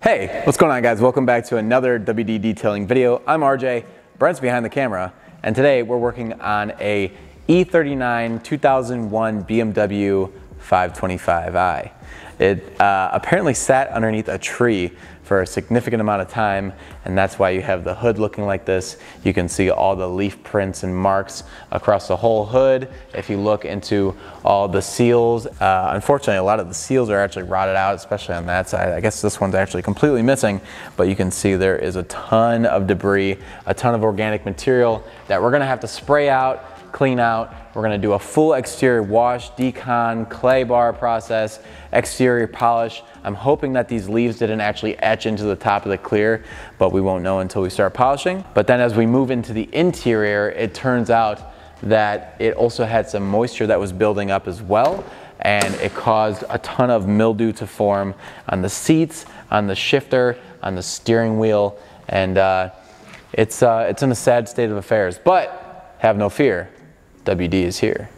Hey, what's going on guys? Welcome back to another WD detailing video. I'm RJ, Brent's behind the camera, and today we're working on a E39 2001 BMW 525i. It apparently sat underneath a tree for a significant amount of time, and that's why you have the hood looking like this. You can see all the leaf prints and marks across the whole hood. If you look into all the seals, unfortunately a lot of the seals are actually rotted out, especially on that side. I guess this one's actually completely missing, but you can see there is a ton of debris, a ton of organic material that we're gonna have to spray out, clean out. We're gonna do a full exterior wash, decon, clay bar process, exterior polish. I'm hoping that these leaves didn't actually etch into the top of the clear, but we won't know until we start polishing. But then as we move into the interior, it turns out that it also had some moisture that was building up as well, and it caused a ton of mildew to form on the seats, on the shifter, on the steering wheel, and it's in a sad state of affairs. But have no fear, WD is here.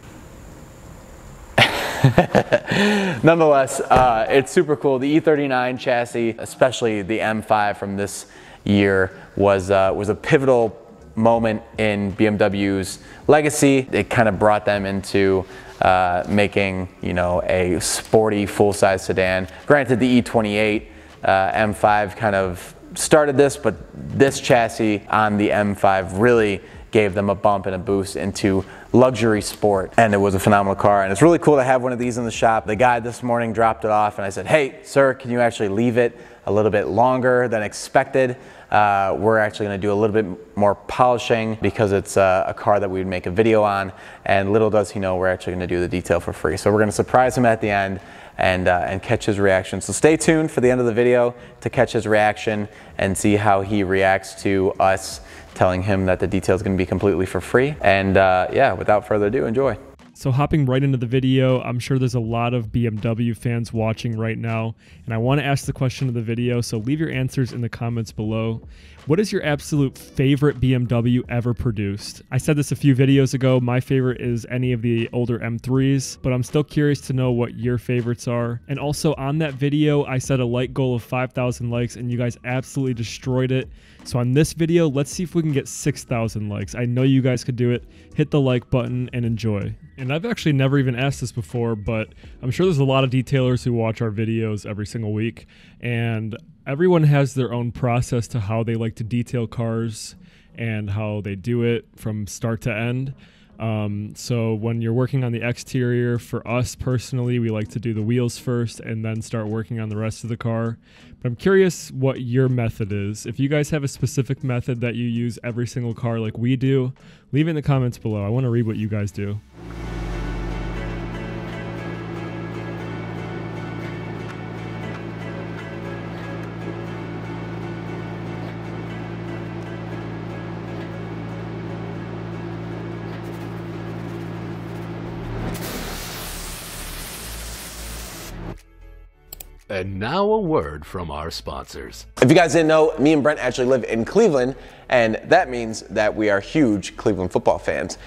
Nonetheless, it's super cool. The E39 chassis, especially the M5 from this year, was a pivotal moment in BMW's legacy. It kind of brought them into making, you know, a sporty full-size sedan. Granted, the E28 M5 kind of started this, but this chassis on the M5 really gave them a bump and a boost into luxury sport, and it was a phenomenal car, and it's really cool to have one of these in the shop. The guy this morning dropped it off, and I said, hey sir, can you actually leave it a little bit longer than expected? We're actually going to do a little bit more polishing because it's a car that we would make a video on, and little does he know we're actually going to do the detail for free. So we're going to surprise him at the end and catch his reaction. So stay tuned for the end of the video to catch his reaction and see how he reacts to us telling him that the detail is going to be completely for free. And yeah, without further ado, enjoy. So hopping right into the video, I'm sure there's a lot of BMW fans watching right now, and I want to ask the question of the video, so leave your answers in the comments below. What is your absolute favorite BMW ever produced? I said this a few videos ago, my favorite is any of the older M3s, but I'm still curious to know what your favorites are. And also on that video, I set a like goal of 5,000 likes and you guys absolutely destroyed it. So on this video, let's see if we can get 6,000 likes. I know you guys could do it. Hit the like button and enjoy. And I've actually never even asked this before, but I'm sure there's a lot of detailers who watch our videos every single week, and everyone has their own process to how they like to detail cars and how they do it from start to end. So when you're working on the exterior, for us personally, we like to do the wheels first and then start working on the rest of the car. But I'm curious what your method is. If you guys have a specific method that you use every single car like we do, leave it in the comments below. I want to read what you guys do. And now a word from our sponsors. If you guys didn't know, me and Brent actually live in Cleveland, and that means that we are huge Cleveland football fans.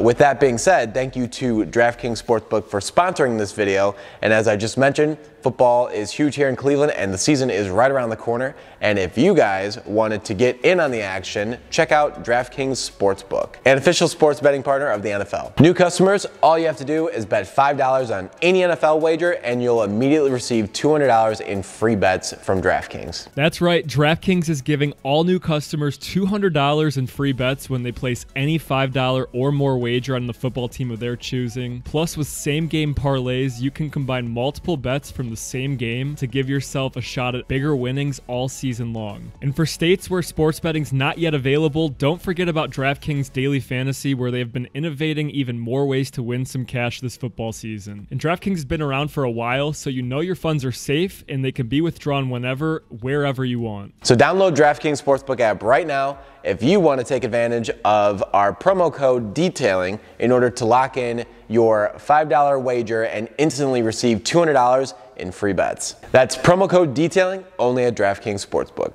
With that being said, thank you to DraftKings Sportsbook for sponsoring this video. And as I just mentioned, football is huge here in Cleveland and the season is right around the corner. And if you guys wanted to get in on the action, check out DraftKings Sportsbook, an official sports betting partner of the NFL. New customers, all you have to do is bet $5 on any NFL wager and you'll immediately receive $200 in free bets from DraftKings. That's right, DraftKings is giving all new customers $200 in free bets when they place any $5 or more wager on the football team of their choosing. Plus, with same game parlays, you can combine multiple bets from the same game to give yourself a shot at bigger winnings all season long. And for states where sports betting's not yet available, don't forget about DraftKings Daily Fantasy, where they've been innovating even more ways to win some cash this football season. And DraftKings has been around for a while, so you know your funds are safe and they can be withdrawn whenever, wherever you want. So download DraftKings Sportsbook app right now if you want to take advantage of our promo code detailing in order to lock in your $5 wager and instantly receive $200 in free bets. That's promo code detailing only at DraftKings Sportsbook.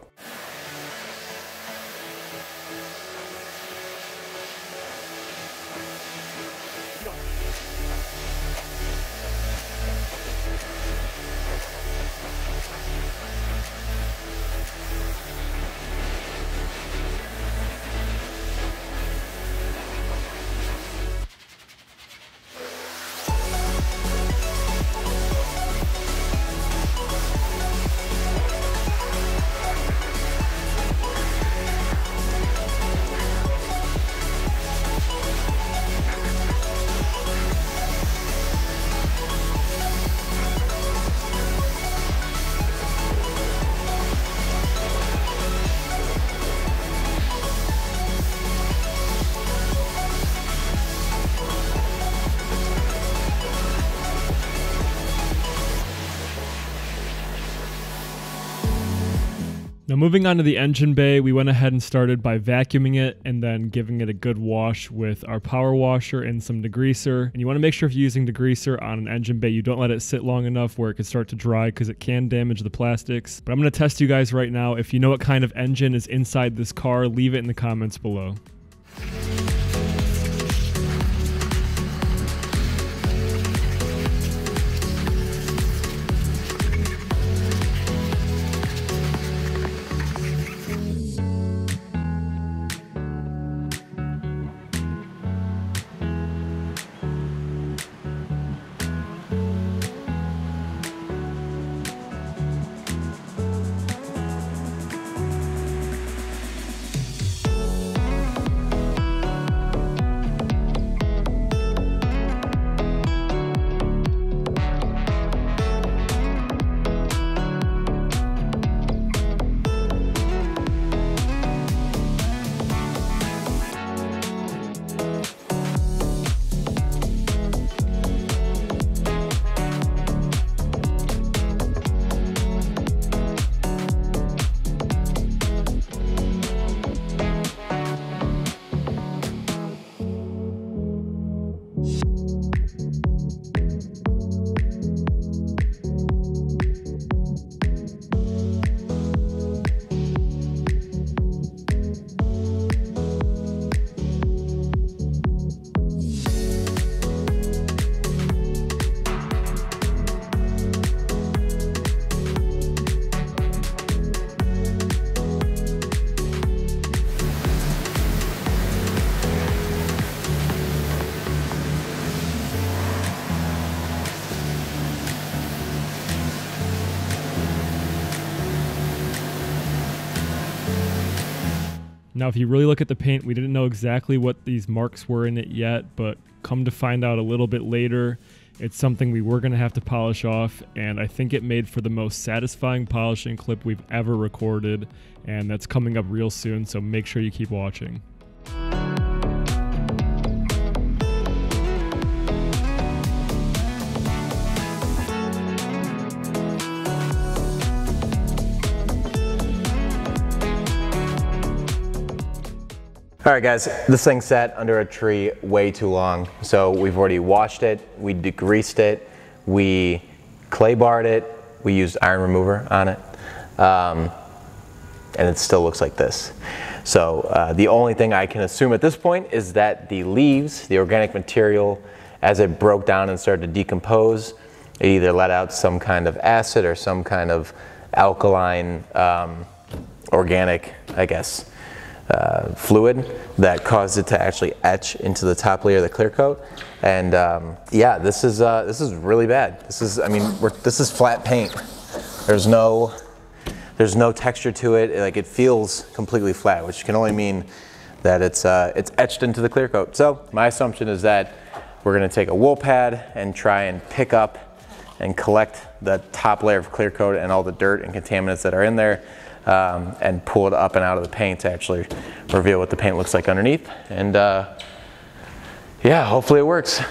Now moving on to the engine bay, we went ahead and started by vacuuming it and then giving it a good wash with our power washer and some degreaser. And you want to make sure if you're using degreaser on an engine bay, you don't let it sit long enough where it could start to dry because it can damage the plastics. But I'm going to test you guys right now. If you know what kind of engine is inside this car, leave it in the comments below. Now, if you really look at the paint, we didn't know exactly what these marks were in it yet, but come to find out a little bit later, it's something we were going to have to polish off, and I think it made for the most satisfying polishing clip we've ever recorded, and that's coming up real soon, so make sure you keep watching. All right, guys, this thing sat under a tree way too long. So we've already washed it, we degreased it, we clay barred it, we used iron remover on it, and it still looks like this. So the only thing I can assume at this point is that the leaves, the organic material, as it broke down and started to decompose, it either let out some kind of acid or some kind of alkaline, organic, I guess, fluid that caused it to actually etch into the top layer of the clear coat. And yeah, this is really bad. This is, I mean, this is flat paint. There's no texture to it. Like, it feels completely flat, which can only mean that it's etched into the clear coat. So my assumption is that we're gonna take a wool pad and try and pick up and collect the top layer of clear coat and all the dirt and contaminants that are in there, and pull it up and out of the paint to actually reveal what the paint looks like underneath. And yeah, hopefully it works.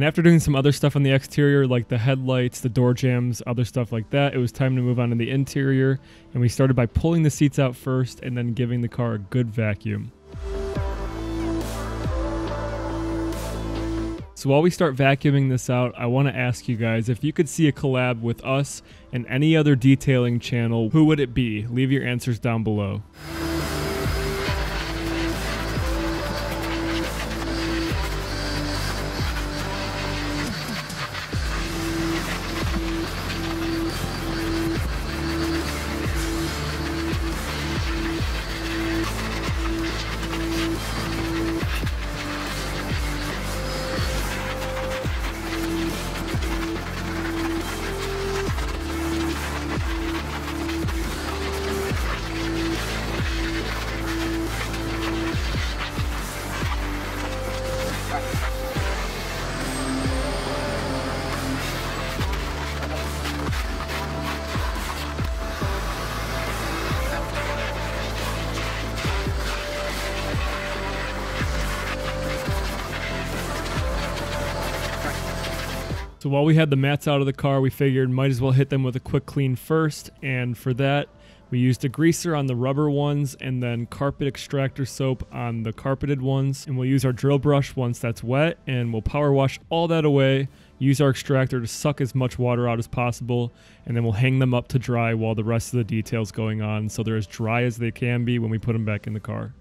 And after doing some other stuff on the exterior, like the headlights, the door jambs, other stuff like that, it was time to move on to the interior. And we started by pulling the seats out first and then giving the car a good vacuum. So while we start vacuuming this out, I want to ask you guys, if you could see a collab with us and any other detailing channel, who would it be? Leave your answers down below. So while we had the mats out of the car, we figured might as well hit them with a quick clean first. And for that, we used a greaser on the rubber ones and then carpet extractor soap on the carpeted ones. And we'll use our drill brush once that's wet, and we'll power wash all that away. Use our extractor to suck as much water out as possible, and then we'll hang them up to dry while the rest of the detail's going on, so they're as dry as they can be when we put them back in the car.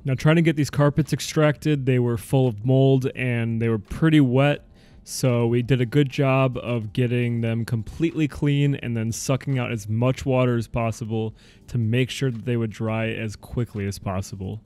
Now, trying to get these carpets extracted, they were full of mold and they were pretty wet. So we did a good job of getting them completely clean and then sucking out as much water as possible to make sure that they would dry as quickly as possible.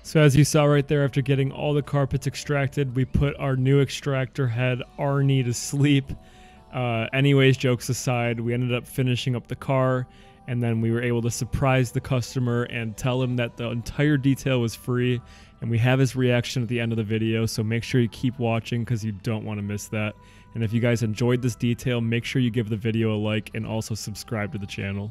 So as you saw right there, after getting all the carpets extracted, we put our new extractor head, Arnie, to sleep. Anyways, jokes aside, we ended up finishing up the car, and then we were able to surprise the customer and tell him that the entire detail was free, and we have his reaction at the end of the video, so make sure you keep watching because you don't want to miss that. And if you guys enjoyed this detail, make sure you give the video a like and also subscribe to the channel.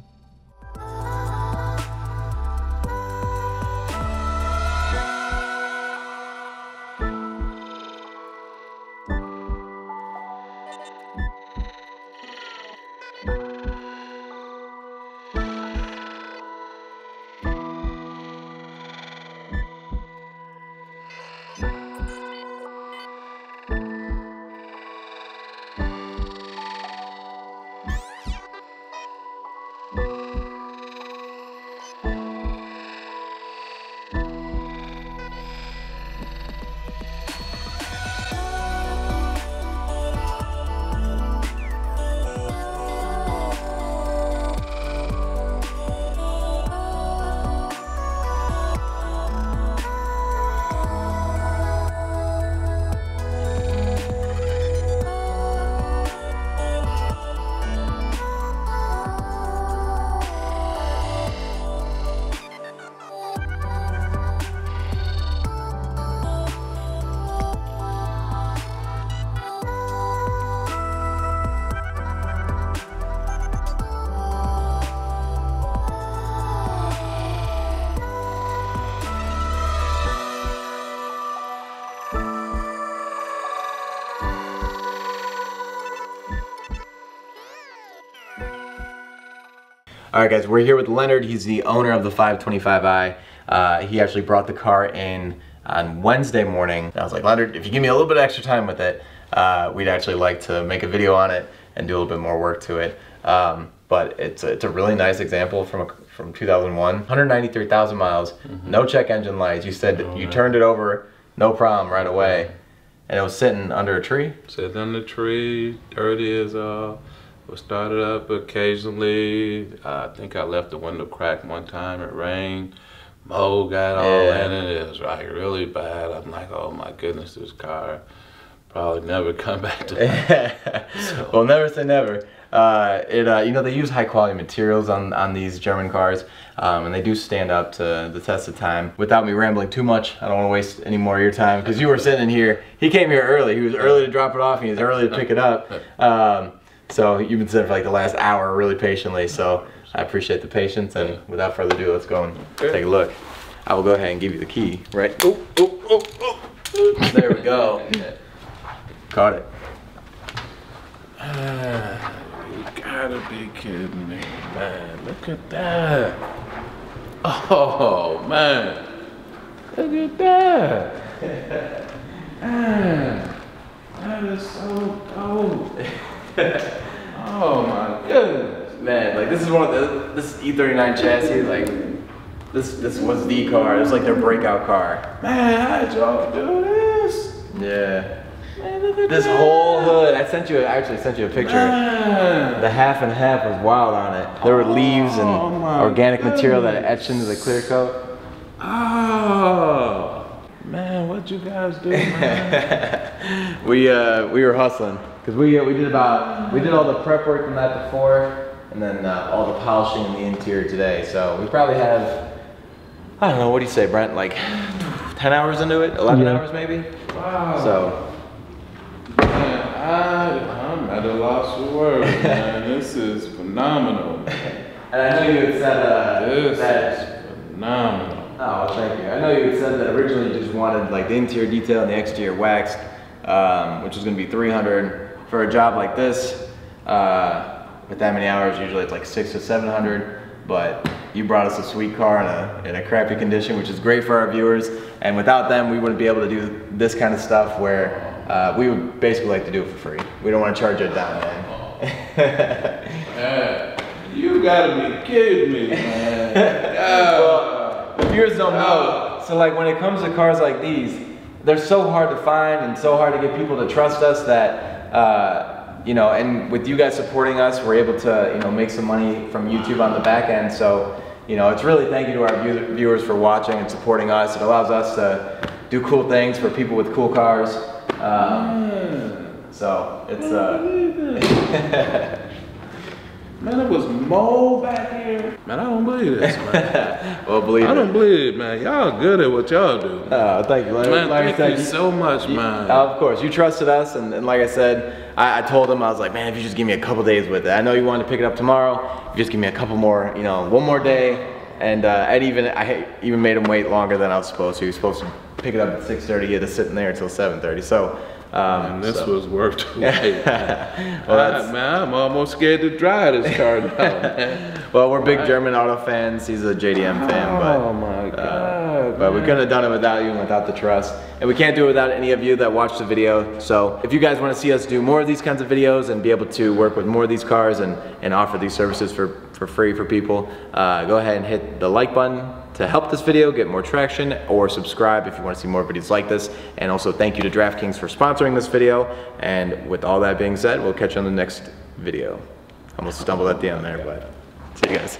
All right, guys, we're here with Leonard. He's the owner of the 525i. He actually brought the car in on Wednesday morning. I was like, Leonard, if you give me a little bit of extra time with it, we'd actually like to make a video on it and do a little bit more work to it. But it's a really nice example from 2001, 193,000 miles, no check engine lights. You said you turned it over, no problem, right away. And it was sitting under a tree? Sitting under a tree, dirty as all. We started up occasionally. I think I left the window cracked one time. It rained. Mold got all in it. It was like really bad. I'm like, oh my goodness, this car probably never come back to life. So. Well, never say never. You know, they use high quality materials on these German cars, and they do stand up to the test of time. Without me rambling too much, I don't want to waste any more of your time, because you were sitting in here. He came here early. He was early to drop it off, and he was early to pick it up. So you've been sitting for like the last hour really patiently, so I appreciate the patience, and without further ado, let's go and take a look. I will go ahead and give you the key, right? Oh, oh, oh, oh. There we go. Caught it. You gotta be kidding me, man. Look at that. Oh, man. Look at that. Man, that is so dope. Oh my goodness. Man, like this is one of this E39 chassis, like this was the car. It was like their breakout car. Man, how'd y'all do this? Yeah. Man, look at This that. whole hood, I actually sent you a picture. Man. The half and half was wild on it. There were leaves and my organic material that goodness. etched into the clear coat. Oh, man, what you guys do, man? We were hustling because we did all the prep work from that before, and then all the polishing in the interior today. So we probably have, I don't know, what do you say, Brent? Like 10 hours into it, 11 hours maybe. Wow. So. Man, I'm at a loss for words, man. This is phenomenal. And I know you had said This that. is phenomenal. Oh, well, thank you. I know you had said that originally you just wanted like the interior detail and the exterior waxed, which is going to be $300 for a job like this. With that many hours, usually it's like $600 to $700. But you brought us a sweet car in a crappy condition, which is great for our viewers. And without them, we wouldn't be able to do this kind of stuff where we would basically like to do it for free. We don't want to charge it down, man. You gotta be kidding me, man. Well, the viewers don't know. So like when it comes to cars like these, they're so hard to find and so hard to get people to trust us that, you know, and with you guys supporting us, we're able to, you know, make some money from YouTube on the back end. So, you know, it's really thank you to our viewers for watching and supporting us. It allows us to do cool things for people with cool cars. So it's Man, it was mold back here. Man, I don't believe this, man. well, believe I don't believe it, man. Y'all good at what y'all do. Thank you. Man, like thank you so much, man. Of course, you trusted us, and like I said, I told him, I was like, man, if you just give me a couple days with it. I know you wanted to pick it up tomorrow. If you just give me a couple more, you know, one more day. And I even made him wait longer than I was supposed to. He was supposed to pick it up at 6:30. He had to sit in there until 7:30. So. And this was worth it. Well, man, I'm almost scared to drive this car now, man. Well, we're big German auto fans. He's a JDM fan, but oh my God, but we couldn't have done it without you and without the trust, and we can't do it without any of you that watch the video. So if you guys want to see us do more of these kinds of videos and be able to work with more of these cars and offer these services for free for people, go ahead and hit the like button to help this video get more traction, or subscribe if you want to see more videos like this. And also thank you to DraftKings for sponsoring this video. And with all that being said, we'll catch you on the next video. Almost stumbled at the end there, but see you guys.